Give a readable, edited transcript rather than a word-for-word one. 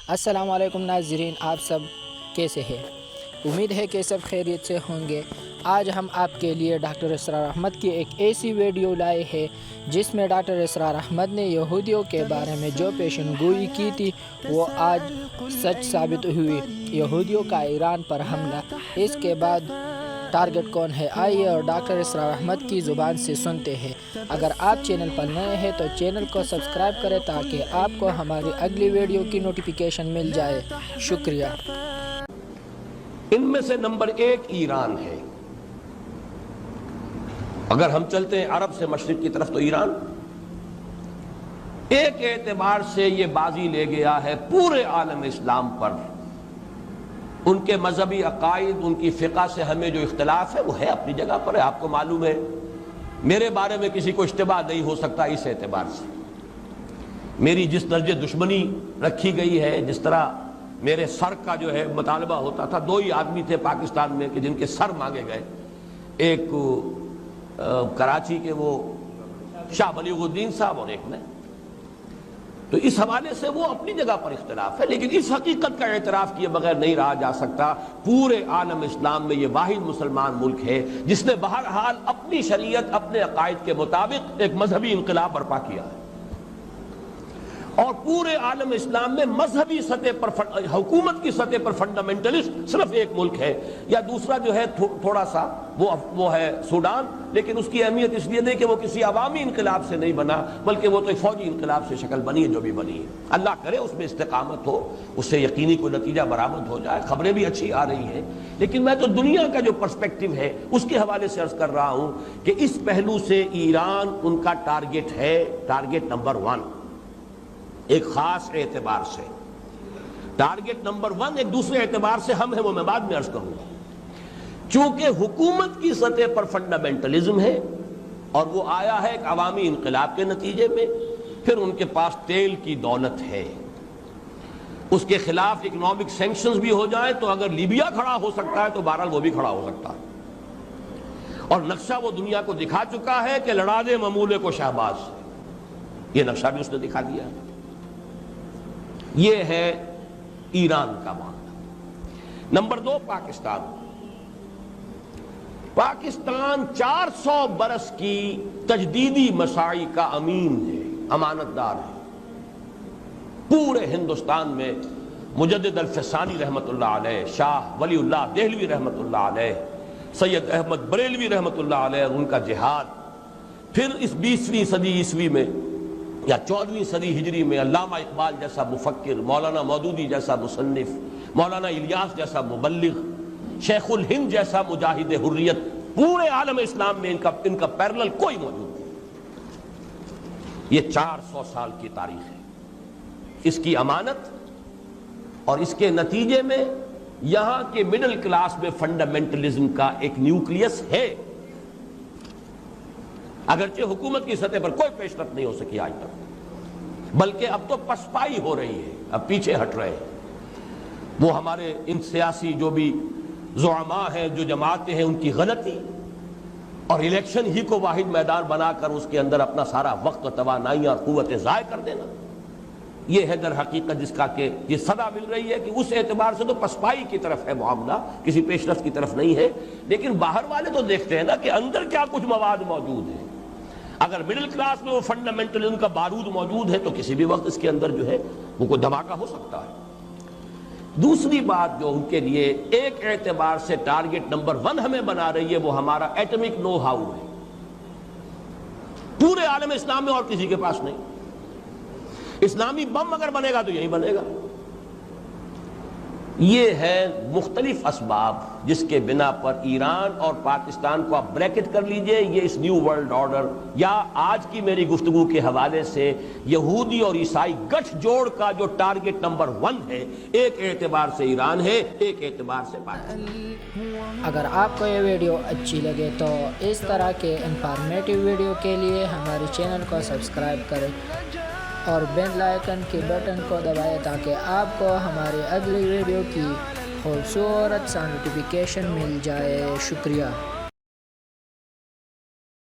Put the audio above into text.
السلام علیکم ناظرین، آپ سب کیسے ہیں؟ امید ہے کہ سب خیریت سے ہوں گے۔ آج ہم آپ کے لیے ڈاکٹر اسرار احمد کی ایک ایسی ویڈیو لائے ہیں جس میں ڈاکٹر اسرار احمد نے یہودیوں کے بارے میں جو پیشن گوئی کی تھی وہ آج سچ ثابت ہوئی۔ یہودیوں کا ایران پر حملہ، اس کے بعد ٹارگٹ کون ہے؟ آئیے اور ڈاکٹر اسرار احمد کی زبان سے سنتے ہیں۔ اگر آپ چینل پر نئے ہیں تو چینل کو سبسکرائب کریں تاکہ آپ کو ہماری اگلی ویڈیو کی نوٹیفیکیشن مل جائے۔ شکریہ۔ ان میں سے نمبر 1 ایران ہے۔ اگر ہم چلتے ہیں عرب سے مشرق کی طرف تو ایران ایک اعتبار سے یہ بازی لے گیا ہے پورے عالم اسلام پر۔ ان کے مذہبی عقائد، ان کی فقہ سے ہمیں جو اختلاف ہے وہ ہے اپنی جگہ پر ہے۔ آپ کو معلوم ہے میرے بارے میں کسی کو اشتباہ نہیں ہو سکتا اس اعتبار سے۔ میری جس درجے دشمنی رکھی گئی ہے، جس طرح میرے سر کا جو ہے مطالبہ ہوتا تھا، 2 ہی آدمی تھے پاکستان میں کہ جن کے سر مانگے گئے، ایک کراچی کے وہ شاہ بلیغ الدین صاحب اور ایک نے، تو اس حوالے سے وہ اپنی جگہ پر اختلاف ہے، لیکن اس حقیقت کا اعتراف کیے بغیر نہیں رہا جا سکتا پورے عالم اسلام میں یہ واحد مسلمان ملک ہے جس نے بہرحال اپنی شریعت، اپنے عقائد کے مطابق ایک مذہبی انقلاب برپا کیا ہے۔ اور پورے عالم اسلام میں مذہبی سطح پر حکومت کی سطح پر فنڈامنٹلسٹ صرف ایک ملک ہے، یا دوسرا جو ہے تھوڑا سا وہ ہے سوڈان، لیکن اس کی اہمیت اس لیے نہیں کہ وہ کسی عوامی انقلاب سے نہیں بنا، بلکہ وہ تو ایک فوجی انقلاب سے شکل بنی ہے جو بھی بنی ہے۔ اللہ کرے اس میں استقامت ہو، اس سے یقینی کوئی نتیجہ برآمد ہو جائے۔ خبریں بھی اچھی آ رہی ہیں، لیکن میں تو دنیا کا جو پرسپیکٹو ہے اس کے حوالے سے عرض کر رہا ہوں کہ اس پہلو سے ایران ان کا ٹارگٹ ہے، ٹارگٹ نمبر 1 ایک خاص اعتبار سے۔ ٹارگٹ نمبر 1 ایک دوسرے اعتبار سے ہم ہیں، وہ میں بعد میں عرض کروں گا۔ چونکہ حکومت کی سطح پر فنڈامنٹلزم ہے اور وہ آیا ہے ایک عوامی انقلاب کے نتیجے میں، پھر ان کے پاس تیل کی دولت ہے، اس کے خلاف اکنامک سینکشنز بھی ہو جائیں تو اگر لیبیا کھڑا ہو سکتا ہے تو بہرحال وہ بھی کھڑا ہو سکتا ہے، اور نقشہ وہ دنیا کو دکھا چکا ہے کہ لڑا دے ممولے کو شہباز، یہ نقشہ بھی اس نے دکھا دیا ہے۔ یہ ہے ایران کا معاملہ۔ نمبر 2 پاکستان۔ پاکستان 400 برس کی تجدیدی مساعی کا امین ہے، امانت دار ہے۔ پورے ہندوستان میں مجدد الفسانی رحمت اللہ علیہ، شاہ ولی اللہ دہلوی رحمت اللہ علیہ، سید احمد بریلوی رحمت اللہ علیہ، ان کا جہاد، پھر اس 20ویں صدی عیسوی میں یا 14ویں صدی ہجری میں علامہ اقبال جیسا مفکر، مولانا مودودی جیسا مصنف، مولانا الیاس جیسا مبلغ، شیخ الہند جیسا مجاہد حریت، پورے عالم اسلام میں ان کا پیرلل کوئی موجود نہیں۔ یہ 400 سال کی تاریخ ہے، اس کی امانت، اور اس کے نتیجے میں یہاں کے مڈل کلاس میں فنڈامنٹلزم کا ایک نیوکلیس ہے، اگرچہ حکومت کی سطح پر کوئی پیش رفت نہیں ہو سکی آج تک، بلکہ اب تو پسپائی ہو رہی ہے، اب پیچھے ہٹ رہے ہیں۔ وہ ہمارے ان سیاسی جو بھی زعماء ہیں، جو جماعتیں ہیں، ان کی غلطی اور الیکشن ہی کو واحد میدان بنا کر اس کے اندر اپنا سارا وقت و توانائیاں اور قوتیں ضائع کر دینا، یہ ہے در حقیقت جس کا کہ یہ صدا مل رہی ہے کہ اس اعتبار سے تو پسپائی کی طرف ہے معاملہ، کسی پیش رفت کی طرف نہیں ہے۔ لیکن باہر والے تو دیکھتے ہیں نا کہ اندر کیا کچھ مواد موجود ہے۔ اگر مڈل کلاس میں وہ فنڈامنٹلزم کا بارود موجود ہے تو کسی بھی وقت اس کے اندر جو ہے وہ کوئی دھماکہ ہو سکتا ہے۔ دوسری بات جو ان کے لیے ایک اعتبار سے ٹارگٹ نمبر 1 ہمیں بنا رہی ہے وہ ہمارا ایٹمک نو ہاؤ ہے، پورے عالم اسلام میں اور کسی کے پاس نہیں۔ اسلامی بم اگر بنے گا تو یہی بنے گا۔ یہ ہے مختلف اسباب جس کے بنا پر ایران اور پاکستان کو آپ بریکٹ کر لیجئے، یہ اس نیو ورلڈ آرڈر یا آج کی میری گفتگو کے حوالے سے یہودی اور عیسائی گٹھ جوڑ کا جو ٹارگٹ نمبر 1 ہے، ایک اعتبار سے ایران ہے، ایک اعتبار سے پاکستان۔ اگر آپ کو یہ ویڈیو اچھی لگے تو اس طرح کے انفارمیٹیو ویڈیو کے لیے ہمارے چینل کو سبسکرائب کریں اور بیل آئیکن کے بٹن کو دبائیں تاکہ آپ کو ہماری اگلی ویڈیو کی خوبصورت سا نوٹیفیکیشن مل جائے۔ شکریہ۔